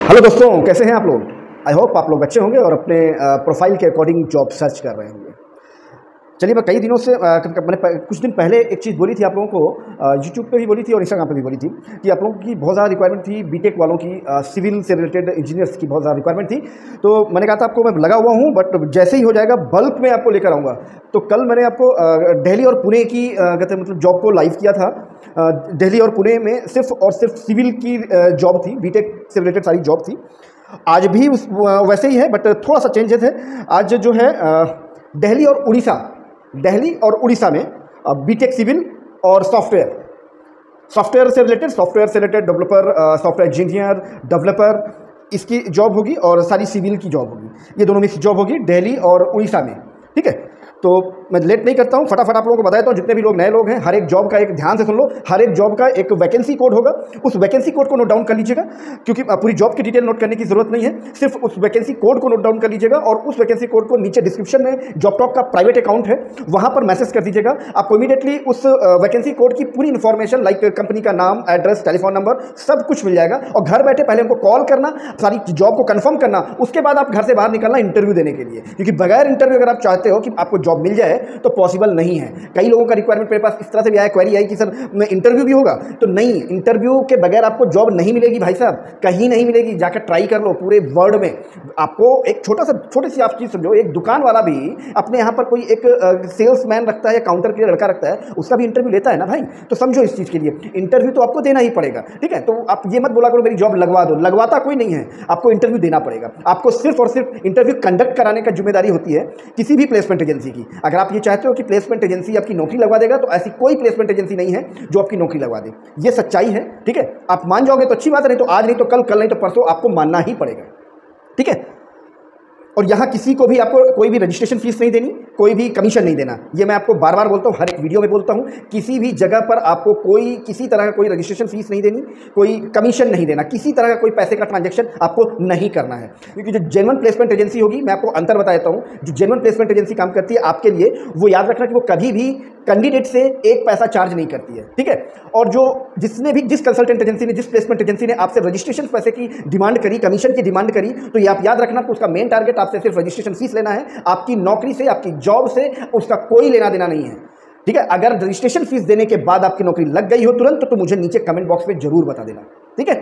Hello दोस्तों, कैसे हैं आप लोग। आई होप आप लोग अच्छे होंगे और अपने प्रोफाइल के अकॉर्डिंग जॉब सर्च कर रहे होंगे। चलिए, मैं कई दिनों से मैंने कुछ दिन पहले एक चीज़ बोली थी आप लोगों को, यूट्यूब पे भी बोली थी और इंस्टाग्राम पे भी बोली थी कि आप लोगों की बहुत ज़्यादा रिक्वायरमेंट थी, बीटेक वालों की, सिविल से रिलेटेड इंजीनियर्स की बहुत ज़्यादा रिक्वायरमेंट थी। तो मैंने कहा था आपको मैं लगा हुआ हूँ, बट जैसे ही हो जाएगा बल्क में आपको लेकर आऊँगा। तो कल मैंने आपको दिल्ली और पुणे की मतलब जॉब को लाइव किया था। दिल्ली और पुणे में सिर्फ और सिर्फ सिविल की जॉब थी, बीटेक से रिलेटेड सारी जॉब थी। आज भी उस वैसे ही है, बट थोड़ा सा चेंजेस है। आज जो है दिल्ली और उड़ीसा में बीटेक सिविल और सॉफ्टवेयर से related developer, software engineer, developer, इसकी जॉब होगी और सारी सिविल की जॉब होगी। ये दोनों मिक्स जॉब होगी दिल्ली और उड़ीसा में। ठीक है, तो मैं लेट नहीं करता हूँ, फटाफट आप लोगों को बता देता हूँ। जितने भी लोग नए लोग हैं, हर एक जॉब का एक ध्यान से सुन लो, हर एक जॉब का एक वैकेंसी कोड होगा। उस वैकेंसी कोड को नोट डाउन कर लीजिएगा, क्योंकि पूरी जॉब की डिटेल नोट करने की जरूरत नहीं है। सिर्फ उस वैकेंसी कोड को नोट डाउन कर लीजिएगा और उस वैकेंसी कोड को नीचे डिस्क्रिप्शन में जॉबटॉक का प्राइवेट अकाउंट है, वहां पर मैसेज कर दीजिएगा। आपको इमीडिएटली उस वैकेंसी कोड की पूरी इन्फॉर्मेशन, लाइक कंपनी का नाम, एड्रेस, टेलीफोन नंबर, सब कुछ मिल जाएगा। और घर बैठे पहले हमको कॉल करना, सारी जॉब को कंफर्म करना, उसके बाद आप घर से बाहर निकलना इंटरव्यू देने के लिए। क्योंकि बगैर इंटरव्यू अगर आप चाहते हो कि आपको जॉब मिल जाए तो पॉसिबल नहीं है। कई लोगों का रिक्वायरमेंट मेरे पास इस तरह से भी आया, क्वेरी आई कि सर इंटरव्यू भी होगा। तो नहीं, इंटरव्यू के बगैर आपको जॉब नहीं मिलेगी भाई साहब, कहीं नहीं मिलेगी। जाकर ट्राई कर लो पूरे वर्ल्ड में। आपको एक छोटी सी आप चीज़ समझो, एक दुकान वाला भी अपने यहाँ पर कोई एक सेल्समैन रखता है या काउंटर के लिए लड़का रखता है, उसका भी इंटरव्यू लेता है ना भाई। तो समझो इस चीज़ के लिए इंटरव्यू तो आपको देना ही पड़ेगा। ठीक है, तो आप ये मत बोला करो मेरी जॉब लगवा दो, लगवाता कोई नहीं है, आपको इंटरव्यू देना पड़ेगा। आपको सिर्फ और सिर्फ इंटरव्यू कंडक्ट कराने का जिम्मेदारी होती है किसी भी प्लेसमेंट एजेंसी की। अगर आप ये चाहते हो कि प्लेसमेंट एजेंसी आपकी नौकरी लगवा देगा, तो ऐसी कोई प्लेसमेंट एजेंसी नहीं है जो आपकी नौकरी लगवा दे। ये सच्चाई है। ठीक है, आप मान जाओगे तो अच्छी बात है, नहीं तो आज नहीं तो कल, कल नहीं तो परसों आपको मानना ही पड़ेगा। ठीक है, और यहाँ किसी को भी आपको कोई भी रजिस्ट्रेशन फीस नहीं देनी, कोई भी कमीशन नहीं देना। ये मैं आपको बार बार बोलता हूँ, हर एक वीडियो में बोलता हूँ। किसी भी जगह पर आपको कोई किसी तरह का कोई रजिस्ट्रेशन फीस नहीं देनी, कोई कमीशन नहीं देना, किसी तरह का कोई पैसे का ट्रांजैक्शन आपको नहीं करना है। क्योंकि जो जेन्युइन प्लेसमेंट एजेंसी होगी, मैं आपको अंतर बता देता हूँ, जो जेन्युइन प्लेसमेंट एजेंसी काम करती है आपके लिए, वो याद रखना कि वो कभी भी कैंडिडेट से एक पैसा चार्ज नहीं करती है। ठीक है, और जिस कंसल्टेंट एजेंसी ने, जिस प्लेसमेंट एजेंसी ने आपसे रजिस्ट्रेशन पैसे की डिमांड करी, कमीशन की डिमांड करी, तो ये आप याद रखना कि उसका मेन टारगेट आपसे सिर्फ रजिस्ट्रेशन फीस लेना है। आपकी नौकरी से, आपकी जॉब से उसका कोई लेना देना नहीं है। ठीक है, अगर रजिस्ट्रेशन फीस देने के बाद आपकी नौकरी लग गई हो तुरंत, तो मुझे नीचे कमेंट बॉक्स में जरूर बता देना। ठीक है,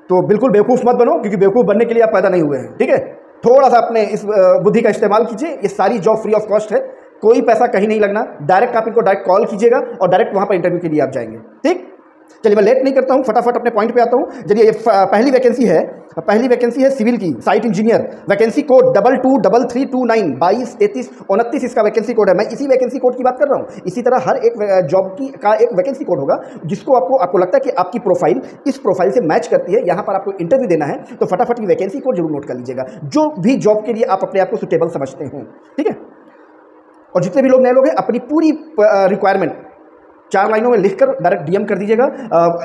तो बिल्कुल बेवकूफ मत बनो, क्योंकि बेवकूफ बनने के लिए आप पैदा नहीं हुए हैं। ठीक है, थोड़ा सा अपने इस बुद्धि का इस्तेमाल कीजिए। ये सारी जॉब फ्री ऑफ कॉस्ट है, कोई पैसा कहीं नहीं लगना। डायरेक्ट आप इनको डायरेक्ट कॉल कीजिएगा और डायरेक्ट वहां पर इंटरव्यू के लिए आप जाएंगे। ठीक, चलिए मैं लेट नहीं करता हूं, फटाफट अपने पॉइंट पे आता हूं। चलिए, पहली वैकेंसी है सिविल की, साइट इंजीनियर। वैकेंसी कोड 223329 223329 इसका वैकेंसी कोड है। मैं इसी वैकेंसी कोड की बात कर रहा हूं। इसी तरह हर एक जॉब की का एक वैकेंसी कोड होगा, जिसको आपको लगता है कि आपकी प्रोफाइल इस प्रोफाइल से मैच करती है, यहां पर आपको इंटरव्यू देना है, तो फटाफट की वैकेंसी कोड जरूर नोट कर लीजिएगा, जो भी जॉब के लिए आप अपने आप को सुटेबल समझते हो। ठीक है, और जितने भी लोग नए लोग हैं, अपनी पूरी रिक्वायरमेंट 4 लाइनों में लिखकर डायरेक्ट डीएम कर दीजिएगा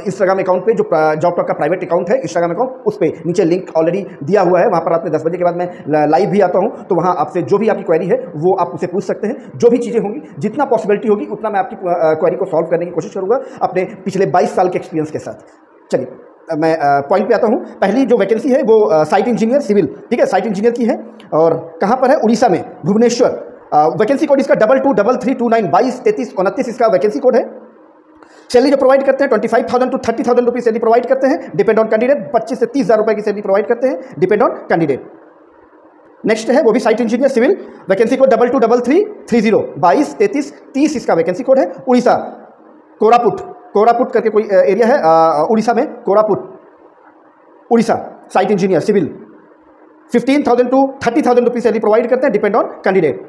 इंस्टाग्राम अकाउंट पे, जो जॉबटॉक का प्राइवेट अकाउंट है, इंस्टाग्राम अकाउंट, उस पर नीचे लिंक ऑलरेडी दिया हुआ है। वहाँ पर रात में 10 बजे के बाद मैं लाइव भी आता हूँ, तो वहाँ आपसे जो भी आपकी क्वेरी है वो आप उसे पूछ सकते हैं। जो भी चीज़ें होंगी, जितना पॉसिबिलिटी होगी उतना मैं आपकी क्वेरी को सॉल्व करने की कोशिश करूँगा अपने पिछले 22 साल के एक्सपीरियंस के साथ। चलिए मैं पॉइंट पे आता हूँ। पहली जो वैकेंसी है वो साइट इंजीनियर सिविल, ठीक है, साइट इंजीनियर की है, और कहाँ पर है? उड़ीसा में, भुवनेश्वर। वैकेंसी कोड इसका 223329 223329 इसका वैकेंसी कोड है। सैलरी जो प्रोवाइड करते हैं 25,000 to 30,000 रुपीज सैलरी प्रोवाइड करते हैं, डिपेंड ऑन कैंडिडेट। 25 से 30,000 रुपए की सैलरी प्रोवाइड करते हैं, डिपेंड ऑन कैंडिडेट। नेक्स्ट है वो भी site engineer civil, vacancy code 223330 223330 इसका वैकेंसी कोड है। उड़ीसा, कोरापुट करके कोई एरिया है उड़ीसा में, Koraput Orissa, site engineer civil. 15,000 to 30,000 rupees salary provide करते हैं, डिपेंड ऑन कैंडिडेट।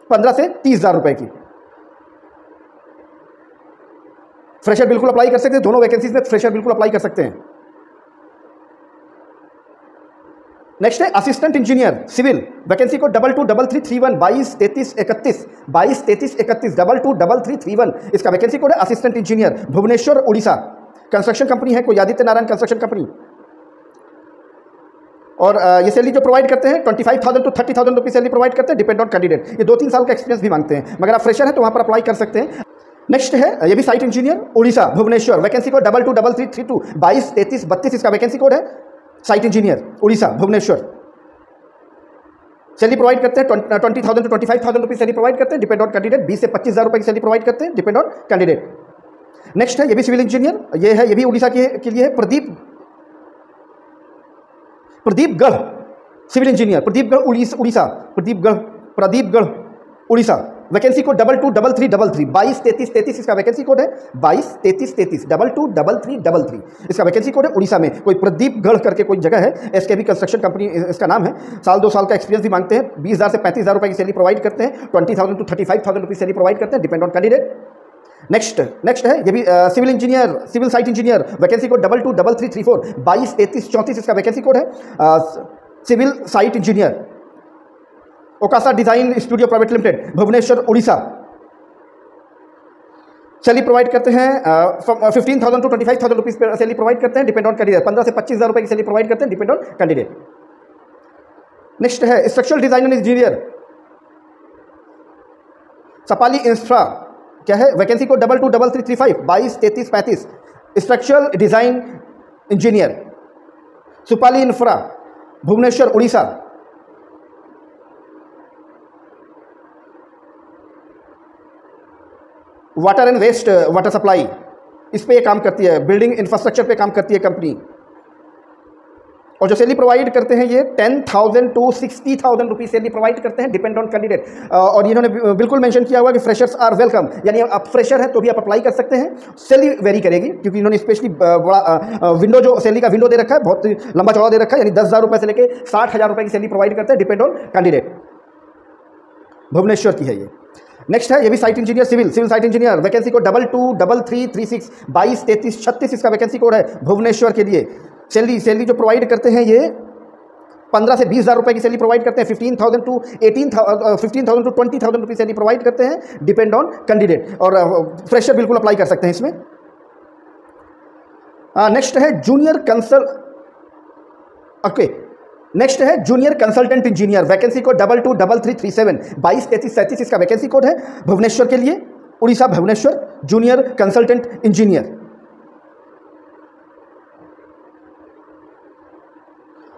15 से 30,000 रुपए की। फ्रेशर बिल्कुल अप्लाई कर सकते हैं, दोनों वैकेंसीज में फ्रेशर बिल्कुल अप्लाई कर सकते हैं। नेक्स्ट है असिस्टेंट इंजीनियर सिविल, वैकेंसी को 223331 223331 223331 223331 इसका वैकेंसी कोड है। Assistant engineer, Bhubaneswar Orissa. Construction company है, कोई आदित्य नारायण कंस्ट्रक्शन कंपनी। और ये सैलरी जो प्रोवाइड करते हैं 25,000 to 30,000 रुपीज सैलरी प्रोवाइड करते हैं, डिपेंड ऑन कैंडिडेट। ये 2-3 साल का एक्सपीरियंस भी मांगते हैं, मगर आप फ्रेशर हैं तो वहाँ पर अप्लाई कर सकते हैं। नेक्स्ट है ये भी site engineer Orissa Bhubaneswar, vacancy code 222332 223332 इसका वैकेंसी कोड है। Site engineer Orissa Bhubaneswar, salary provide करते हैं 20,000 to 25,000 रुपीज सैलरी प्रोवाइड करते हैं, डिपेंड ऑन कैंडिडेट। 20 से 25,000 रुपए की सैलरी प्रोवाइड करते हैं, डिपेंड ऑन कैंडिडेट। नेक्स्ट है ये भी सिविल इंजीनियर, ये है ये भी उड़ीसा के लिए है, Pradeepgarh civil engineer, Pradeepgarh Orissa, Pradeepgarh Orissa, vacancy code 223333 223333 इसका वैकेंसी कोड है। 223333 223333 इसका वैकेंसी कोड है। उड़ीसा में कोई प्रदीपगढ़ करके कोई जगह है, एसकेबी कंस्ट्रक्शन कंपनी इसका नाम है। साल 2 साल का एक्सपीरियंस भी मांगते हैं। 20,000 से 35,000 रुपए की सैलरी प्रोवाइड करते हैं। 20,000 to 35,000 रुपीज सैलरी प्रोवाइड करते हैं, डिपेंड ऑन कैंडिडेट। नेक्स्ट है ये भी civil engineer, civil site engineer, vacancy code 223334 223334 इसका वैकेंसी कोड है। Civil site engineer Okasa design studio private limited Bhubaneswar Orissa, salary provide करते हैं 15,000 to 25,000 रुपीज पर सैलरी प्रोवाइड करते हैं, डिपेंड ऑन कैंडिडेट। 15 से 25,000 रुपए की सैलरी प्रोवाइड करते हैं, डिपेंड ऑन कैंडिडेट। नेक्स्ट है structural design engineer Sapali infra, क्या है vacancy code 223335 223335 structural design engineer Supali infra Bhubaneswar Orissa, water and waste water supply इस पे ये काम करती है, बिल्डिंग इंफ्रास्ट्रक्चर पे काम करती है कंपनी। और जो सैलरी प्रोवाइड करते हैं ये 10,000 to 60,000 रुपीज सैलरी प्रोवाइड करते हैं, डिपेंड ऑन कैंडिडेट। और इन्होंने बिल्कुल मेंशन किया हुआ कि फ्रेशर्स आर वेलकम, यानी आप फ्रेशर हैं तो भी आप अप्लाई कर सकते हैं। सैलरी वेरी करेगी क्योंकि इन्होंने स्पेशली बड़ा विंडो जो सैलरी का विंडो दे रखा है, बहुत लंबा चौड़ा दे रखा है, यानी 10,000 रुपये से लेकर 60,000 रुपये की सैलरी प्रोवाइड करते हैं, डिपेंड ऑन कैंडिडेट। भुवनेश्वर की है ये। नेक्स्ट है ये भी site engineer civil site engineer, vacancy code 222336 223336 इसका वैकेंसी कोड है भुवनेश्वर के लिए। सैलरी जो प्रोवाइड करते हैं ये 15 से 20,000 रुपए की सैलरी प्रोवाइड करते हैं। 15,000 to 20,000 रुपीज सैलरी प्रोवाइड करते हैं, डिपेंड ऑन कैंडिडेट। और फ्रेशर बिल्कुल अप्लाई कर सकते हैं इसमें। नेक्स्ट है junior consultant engineer, vacancy code 223337 223337 इसका वैकेंसी कोड है भुवनेश्वर के लिए। Orissa Bhubaneswar junior consultant engineer.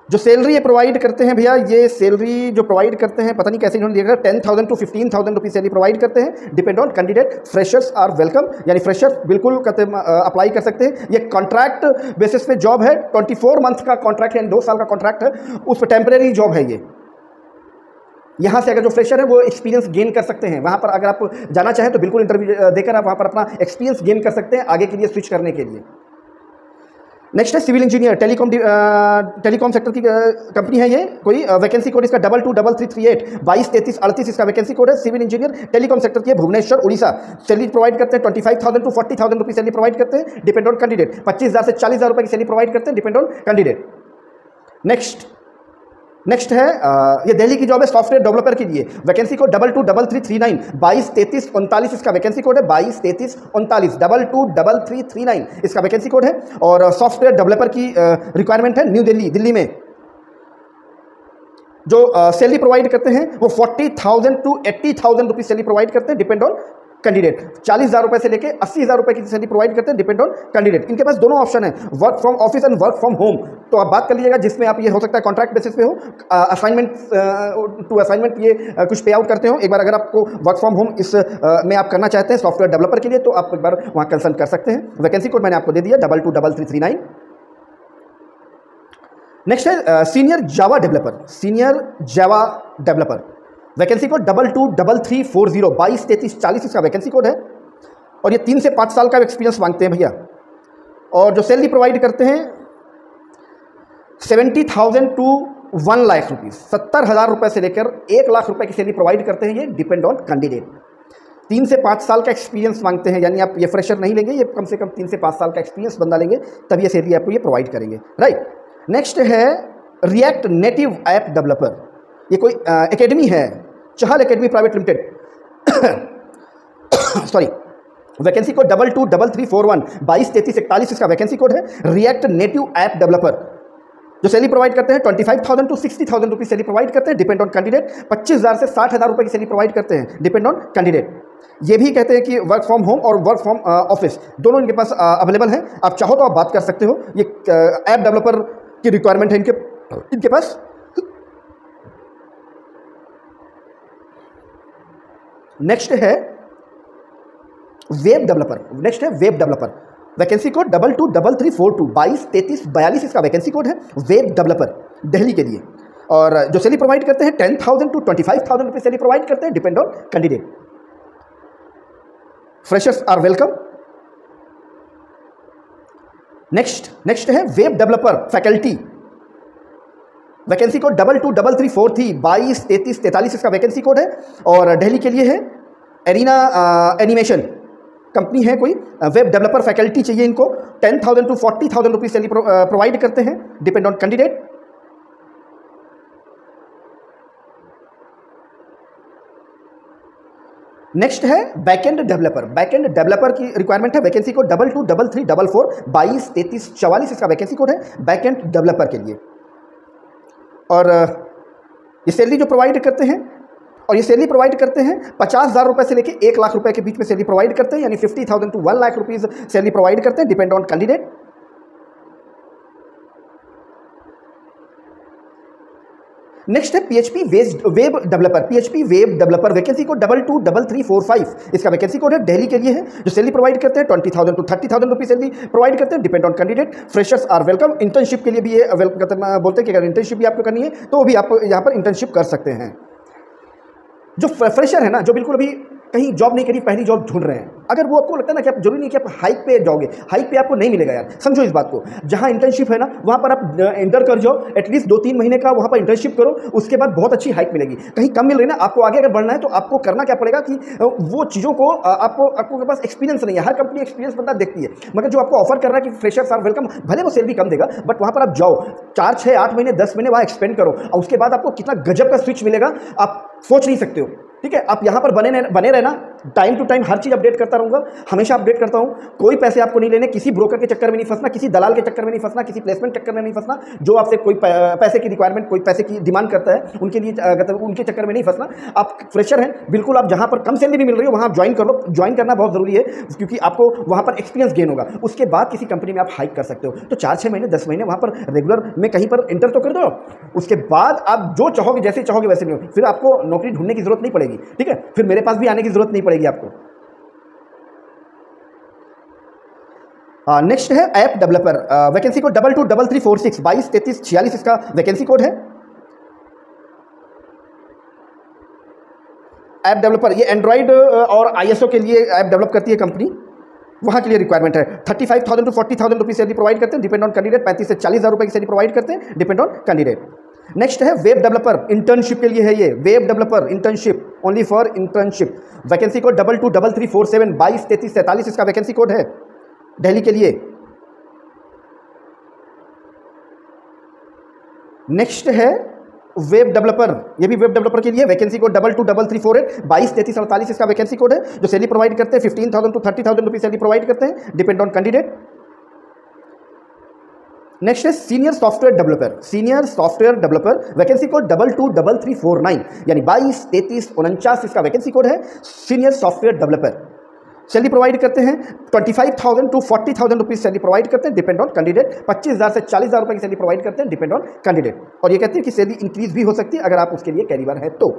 जो सैलरी ये प्रोवाइड करते हैं भैया, ये सैलरी जो प्रोवाइड करते हैं पता नहीं कैसे इन्होंने दिया, 10,000 to 15,000 रुपीज सैलरी प्रोवाइड करते हैं, depend on candidate. Freshers are welcome, यानी फ्रेशर बिल्कुल अप्लाई कर सकते हैं। ये कॉन्ट्रैक्ट बेसिस पे जॉब है, 24 मंथ का कॉन्ट्रैक्ट है, 2 साल का कॉन्ट्रैक्ट है, उस पर टेम्परेरी जॉब है ये। यहाँ से अगर जो फ्रेशर है वो एक्सपीरियंस गेन कर सकते हैं, वहाँ पर अगर आप जाना चाहें तो बिल्कुल इंटरव्यू देकर आप वहाँ पर अपना एक्सपीरियंस गेन कर सकते हैं आगे के लिए स्विच करने के लिए। नेक्स्ट है सिविल इंजीनियर, टेलीकॉम सेक्टर की कंपनी है ये कोई, वैकेंसी कोड इसका 223338 223338 इसका वैकेंसी कोड है। सिविल इंजीनियर टेलीकॉम सेक्टर की है भुवनेश्वर उड़ीसा, सैलरी प्रोवाइड करते हैं 25,000 to 40,000 रुपीज सैलरी प्रोवाइड करते हैं, डिपेंड ऑन कैंडिडेट। 25,000 से 40,000 रुपए की सैलरी प्रोवाइड करते हैं, डिपेंड ऑन कैंडिडेट। नेक्स्ट है ये दिल्ली की जॉब है सॉफ्टवेयर डेवलपर के लिए, वैकेंसी कोड 223339 223339 इसका वैकेंसी कोड है। 223339 223339 इसका वैकेंसी कोड है। और सॉफ्टवेयर डेवलपर की रिक्वायरमेंट है न्यू दिल्ली में। जो सैलरी प्रोवाइड करते हैं वो 40,000 to 80,000 रुपीज सैलरी प्रोवाइड करते हैं, डिपेंड ऑन कैंडिडेट। 40,000 रुपए से लेकर 80,000 रुपए की सैलरी प्रोवाइड करते हैं, डिपेंड ऑन कैंडिडेट। इनके पास दोनों ऑप्शन है, work from office and work from home. तो आप बात कर लीजिएगा जिसमें आप ये हो सकता है कॉन्ट्रैक्ट बेसिस पे हो, असाइनमेंट टू असाइनमेंट ये कुछ पे आउट करते हो। एक बार अगर आपको वर्क फ्रॉम होम इस में आप करना चाहते हैं सॉफ्टवेयर डेवलपर के लिए, तो आप एक बार वहाँ कंसल्ट कर सकते हैं। वैकेंसी कोड मैंने आपको दे दिया 223339। नेक्स्ट है senior Java developer, vacancy code 223340 223340 इसका वैकेंसी कोड है। और ये 3 से 5 साल का एक्सपीरियंस मांगते हैं भैया। और जो सैलरी प्रोवाइड करते हैं 70,000 to 1 लाख रुपीज़, 70,000 रुपये से लेकर 1 लाख रुपए की सैलरी प्रोवाइड करते हैं, ये डिपेंड ऑन कैंडिडेट। 3 से 5 साल का एक्सपीरियंस मांगते हैं, यानी आप ये फ्रेशर नहीं लेंगे, ये कम से कम 3 से 5 साल का एक्सपीरियंस बंदा लेंगे, तब ये सैलरी आपको ये प्रोवाइड करेंगे, राइट। नेक्स्ट है रिएक्ट नेटिव ऐप डेवलपर, ये कोई एकेडमी है, Chahal academy private limited sorry, vacancy code 223341 223341 इसका वैकेंसी कोड है। रिएक्ट नेटिव ऐप डेवलपर जो सैलरी प्रोवाइड करते हैं 25,000 to 60,000 रुपीज सैलरी प्रोवाइड करते हैं, डिपेंड ऑन कैंडिडेट। 25,000 से 60,000 रुपए की सैलरी प्रोवाइड करते हैं, डिपेंड ऑन कैंडिडेट। ये भी कहते हैं कि वर्क फ्रॉम होम और वर्क फ्रॉम ऑफिस दोनों इनके पास अवेलेबल हैं। आप चाहो तो आप बात कर सकते हो। ये ऐप डेवलपर की रिक्वायरमेंट है इनके पास। नेक्स्ट है वेब डेवलपर। वैकेंसी कोड 223342 223342 इसका वैकेंसी कोड है। वेब डेवलपर दिल्ली के लिए। और जो सैलरी प्रोवाइड करते हैं 10,000 to 25,000 रुपये सैलरी प्रोवाइड करते हैं, depend on candidate. Freshers are welcome. Next है web developer faculty. Vacancy code 223343 223343 इसका वैकेंसी कोड है। और दिल्ली के लिए है। एरिना एनिमेशन कंपनी है कोई। वेब डेवलपर फैकल्टी चाहिए इनको। 10,000 to 40,000 रुपीज सैलरी प्रोवाइड करते हैं, डिपेंड ऑन कैंडिडेट। नेक्स्ट है बैकएंड डेवलपर की रिक्वायरमेंट है। वैकेंसी कोड 223344 223344 इसका वैकेंसी कोड है बैकएंड डेवलपर के लिए। और ये सैलरी जो प्रोवाइड करते हैं, और ये सैलरी प्रोवाइड करते हैं 50,000 रुपये से लेके 1 लाख रुपए के बीच में सैलरी प्रोवाइड करते हैं, यानी 50,000 to 1 lakh rupees salary provide करते हैं, डिपेंड ऑन कैंडिडेट। नेक्स्ट है PHP web developer vacancy code 223345 इसका वैकेंसी कोड है। दिल्ली के लिए है। जो सैलरी प्रोवाइड करते हैं 20,000 to 30,000 रुपीज सैलरी प्रोवाइड करते हैं, depend on candidate. Freshers are welcome. Internship के लिए भी ये बोलते हैं कि अगर इंटर्नशिप भी आपको करनी है तो भी आप यहाँ पर इंटर्नशिप कर सकते हैं। जो फ्रेशर है ना, जो बिल्कुल अभी कहीं जॉब नहीं करी, पहली जॉब ढूंढ रहे हैं, अगर वो आपको लगता है ना कि आप जरूरी नहीं कि आप हाइक पे जाओगे, हाइक पे आपको नहीं मिलेगा यार, समझो इस बात को। जहां इंटर्नशिप है ना वहां पर आप एंटर कर जाओ, एटलीस्ट 2-3 महीने का वहां पर इंटर्नशिप करो, उसके बाद बहुत अच्छी हाइक मिलेगी। कहीं कम मिल रही है ना, आपको आगे अगर बढ़ना है तो आपको करना क्या पड़ेगा कि वो चीज़ों को आपको के पास एक्सपीरियंस नहीं है। हर कंपनी एक्सपीरियंस बंदा देखती है, मगर जो आपको ऑफर कर रहा है कि फ्रेशर्स आर वेलकम, भले वो सैलरी कम देगा, बट वहां पर आप जाओ, 4, 6, 8 महीने 10 महीने वहां एक्सपेंड करो, और उसके बाद आपको कितना गजब का स्विच मिलेगा आप सोच नहीं सकते हो। ठीक है, आप यहाँ पर बने रहना। टाइम टू टाइम हर चीज़ अपडेट करता रहूँगा, हमेशा अपडेट करता हूँ। कोई पैसे आपको नहीं लेने, किसी ब्रोकर के चक्कर में नहीं फंसना, किसी दलाल के चक्कर में नहीं फंसना, किसी प्लेसमेंट चक्कर में नहीं फंसना। जो आपसे कोई पैसे की रिक्वायरमेंट, कोई पैसे की डिमांड करता है, उनके लिए उनके चक्कर में नहीं फंसना। आप फ्रेशर हैं, बिल्कुल आप जहाँ पर कम सैलरी भी मिल रही हो वहाँ ज्वाइन कर लो। ज्वाइन करना बहुत ज़रूरी है, क्योंकि आपको वहाँ पर एक्सपीरियंस गेन होगा। उसके बाद किसी कंपनी में आप हाइक कर सकते हो। तो 4-6 महीने 10 महीने वहाँ पर रेगुलर में कहीं पर एंटर तो कर दो, उसके बाद आप जो चाहोगे, जैसे चाहोगे वैसे नहीं हो, फिर आपको नौकरी ढूंढने की जरूरत नहीं पड़ेगी। ठीक है, फिर मेरे पास भी आने की जरूरत नहीं पड़ेगी आपको। नेक्स्ट है ऐप डेवलपर। वैकेंसी कोड 223346 223346 इसका वैकेंसी कोड है। ऐप डेवलपर ये एंड्रॉइड और ISO के लिए ऐप डेवलप करती है कंपनी, वहाँ के लिए रिक्वायरमेंट है। 35,000 to 40,000 रुपीज सैलरी प्रोवाइड करते हैं, डिपेंड ऑन कैंडिडेट। 35 से 40,000 रुपये की सैलरी प्रोवाइड करते हैं, डिपेंड ऑन कैंडिडेट। नेक्स्ट है वेब डेवलपर इंटर्नशिप के लिए है। ये web developer internship, only for internship. Vacancy code 223347 223347 इसका वैकेंसी कोड है दिल्ली के लिए। नेक्स्ट है वेब डेवलपर, ये भी वेब डेवलपर के लिए। वैकेंसी कोड 223348 223348 इसका वैकेंसी कोड है। जो सैलरी प्रोवाइड करते हैं 15,000 to 30,000 रुपीज सैलरी प्रोवाइड करते हैं, डिपेंड ऑन कैंडिडेट। नेक्स्ट है senior software developer. Vacancy code 223349 यानी 223349 इसका वैकेंसी कोड है। Senior software developer salary provide करते हैं 25,000 to 40,000 रुपीज सैलरी प्रोवाइड करते हैं, डिपेंड ऑन कैंडिडेट। 25,000 से 40,000 रुपये की सैलरी प्रोवाइड करते हैं, डिपेंड ऑन कैंडिडेट। और ये कहते हैं कि सैलरी इंक्रीज भी हो सकती है अगर आप उसके लिए कैरियर है तो।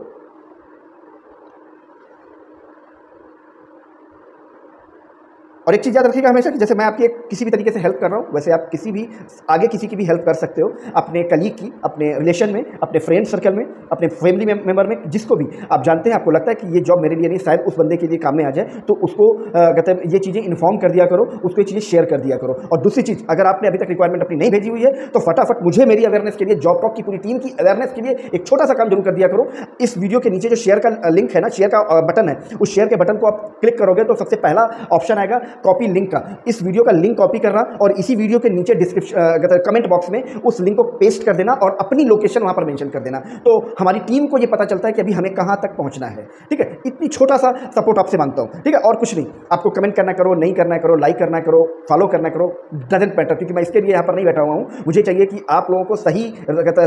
और एक चीज़ याद रखिएगा हमेशा कि जैसे मैं आपकी किसी भी तरीके से हेल्प कर रहा हूँ, वैसे आप किसी भी आगे किसी की भी हेल्प कर सकते हो, अपने कलीग की, अपने रिलेशन में, अपने फ्रेंड सर्कल में, अपने फैमिली मेम्बर में, जिसको भी आप जानते हैं आपको लगता है कि ये जॉब मेरे लिए नहीं, शायद उस बंदे के लिए काम में आ जाए, तो उसको कहते हैं ये चीज़ें इन्फॉर्म कर दिया करो, उसको ये चीज़ें शेयर कर दिया करो। और दूसरी चीज़, अगर आपने अभी तक रिक्वायरमेंट अपनी नहीं भेजी हुई है तो फटाफट मुझे मेरी अवेयरनेस के लिए, जॉब टॉक की पूरी टीम की अवेयरनेस के लिए एक छोटा सा काम जरूर कर दिया करो। इस वीडियो के नीचे जो शेयर का लिंक है ना, शेयर का बटन है, उस शेयर के बटन को आप क्लिक करोगे तो सबसे पहला ऑप्शन आएगा कॉपी लिंक का। इस वीडियो का लिंक कॉपी करना और इसी वीडियो के नीचे डिस्क्रिप्शन कमेंट बॉक्स में उस लिंक को पेस्ट कर देना और अपनी लोकेशन वहां पर मेंशन कर देना, तो हमारी टीम को ये पता चलता है कि अभी हमें कहां तक पहुंचना है। ठीक है, इतनी छोटा सा सपोर्ट आपसे मांगता हूं। ठीक है, और कुछ नहीं, आपको कमेंट करना करो, नहीं करना करो, लाइक करना करो, फॉलो करना करो, डजंट मैटर, क्योंकि मैं इसके लिए यहाँ पर नहीं बैठा हुआ हूँ। मुझे चाहिए कि आप लोगों को सही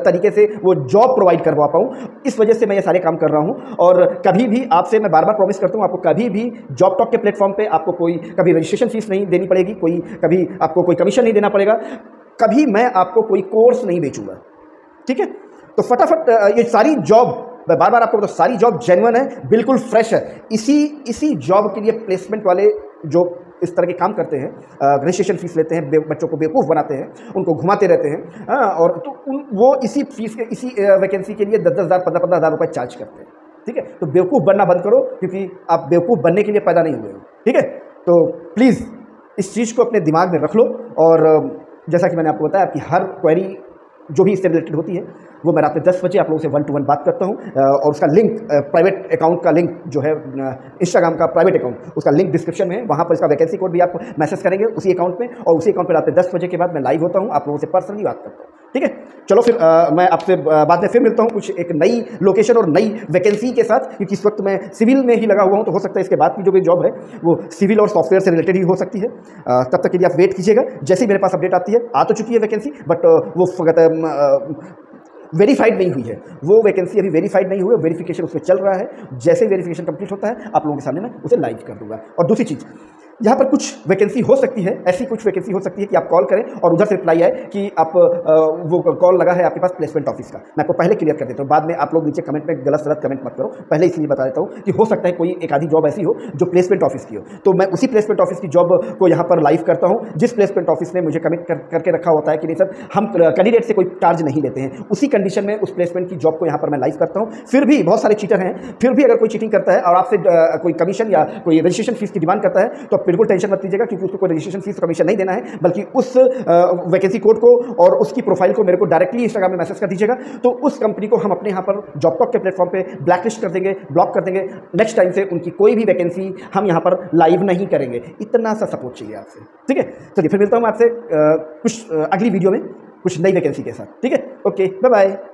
तरीके से वो जॉब प्रोवाइड करवा पाऊँ। इस वजह से मैं ये सारे काम कर रहा हूँ। और कभी भी आपसे मैं बार बार प्रॉमिस करता हूँ, आपको कभी भी जॉब टॉक के प्लेटफॉर्म पे आपको कोई कभी रजिस्ट्रेशन फीस नहीं देनी पड़ेगी, कभी आपको कोई कमीशन नहीं देना पड़ेगा, कभी मैं आपको कोई कोर्स नहीं बेचूंगा, ठीक है। तो फटाफट ये सारी जॉब, मैं बार बार आपको बताऊँ, सारी जॉब जेन्युइन है, बिल्कुल फ्रेश है। इसी जॉब के लिए प्लेसमेंट वाले जो इस तरह के काम करते हैं, रजिस्ट्रेशन फीस लेते हैं, बच्चों को बेवकूफ़ बनाते हैं, उनको घुमाते रहते हैं, और तो वो इसी फीस के, इसी वैकेंसी के लिए 10,000 15,000 रुपये चार्ज करते हैं, ठीक है। तो बेवकूफ़ बनना बंद करो, क्योंकि आप बेवकूफ़ बनने के लिए पैदा नहीं हुए हो, ठीक है। तो प्लीज़ इस चीज़ को अपने दिमाग में रख लो। और जैसा कि मैंने आपको बताया, आपकी हर क्वेरी जो भी इससे रिलेटेड होती है वो मैं रात में 10 बजे आप लोगों से 1 to 1 बात करता हूँ। और उसका लिंक, प्राइवेट अकाउंट का लिंक जो है, इंस्टाग्राम का प्राइवेट अकाउंट, उसका लिंक डिस्क्रिप्शन में है, वहाँ पर इसका वैकेंसी कोड भी आप मैसेज करेंगे उसी अकाउंट में, और उसी अकाउंट पर रात में 10 बजे के बाद मैं लाइव होता हूँ, आप लोगों से पर्सनली बात करता हूँ, ठीक है। चलो फिर मैं आपसे बाद में फिर मिलता हूँ कुछ एक नई लोकेशन और नई वैकेंसी के साथ, क्योंकि इस वक्त मैं सिविल में ही लगा हुआ हूँ, तो हो सकता है इसके बाद की जो भी जॉब है वो सिविल और सॉफ्टवेयर से रिलेटेड ही हो सकती है। तब तक के लिए आप वेट कीजिएगा, जैसे ही मेरे पास अपडेट आती है, आ तो चुकी है वैकेंसी, बट वो वेरीफाइड नहीं हुई है, वो वैकेंसी अभी वेरीफाइड नहीं हुई है, वेरिफिकेशन उसमें चल रहा है। जैसे वेरिफिकेशन कंप्लीट होता है आप लोगों के सामने मैं उसे लाइव कर दूंगा। और दूसरी चीज़, यहाँ पर कुछ वैकेंसी हो सकती है, ऐसी कुछ वैकेंसी हो सकती है कि आप कॉल करें और उधर से रिप्लाई आए कि आप वो कॉल लगा है आपके पास प्लेसमेंट ऑफिस का। मैं आपको पहले क्लियर कर देता हूँ, बाद में आप लोग नीचे कमेंट में गलत कमेंट मत करो, पहले इसलिए बता देता हूँ कि हो सकता है कोई एक आधी जॉब ऐसी हो जो प्लेसमेंट ऑफिस की हो, तो मैं उसी प्लेसमेंट ऑफिस की जॉब को यहाँ पर लाइव करता हूँ, जिस प्लेसमेंट ऑफिस ने मुझे कमिट करके रखा होता है कि नहीं सर, हम कैंडिडेट से कोई चार्ज नहीं लेते हैं, उसी कंडीशन में उस प्लेसमेंट की जॉब को यहाँ पर मैं लाइव करता हूँ। फिर भी बहुत सारे चीटर हैं, फिर भी अगर कोई चीटिंग करता है और आपसे कोई कमीशन या कोई रजिस्ट्रेशन फीस की डिमांड करता है, तो बिल्कुल टेंशन मत लीजिएगा, क्योंकि उसको कोई रजिस्ट्रेशन फीस कमीशन नहीं देना है, बल्कि उस वैकेंसी कोड को और उसकी प्रोफाइल को मेरे को डायरेक्टली इंस्टाग्राम में मैसेज कर दीजिएगा। तो उस कंपनी को हम अपने यहाँ पर जॉब टॉक के प्लेटफॉर्म पे ब्लैकलिस्ट कर देंगे, ब्लॉक कर देंगे। नेक्स्ट टाइम से उनकी कोई भी वैकेंसी हम यहाँ पर लाइव नहीं करेंगे। इतना सा सपोर्ट चाहिए आपसे, ठीक है। चलिए फिर मिलता हूँ आपसे कुछ अगली वीडियो में कुछ नई वैकेंसी के साथ, ठीक है। Okay, bye bye.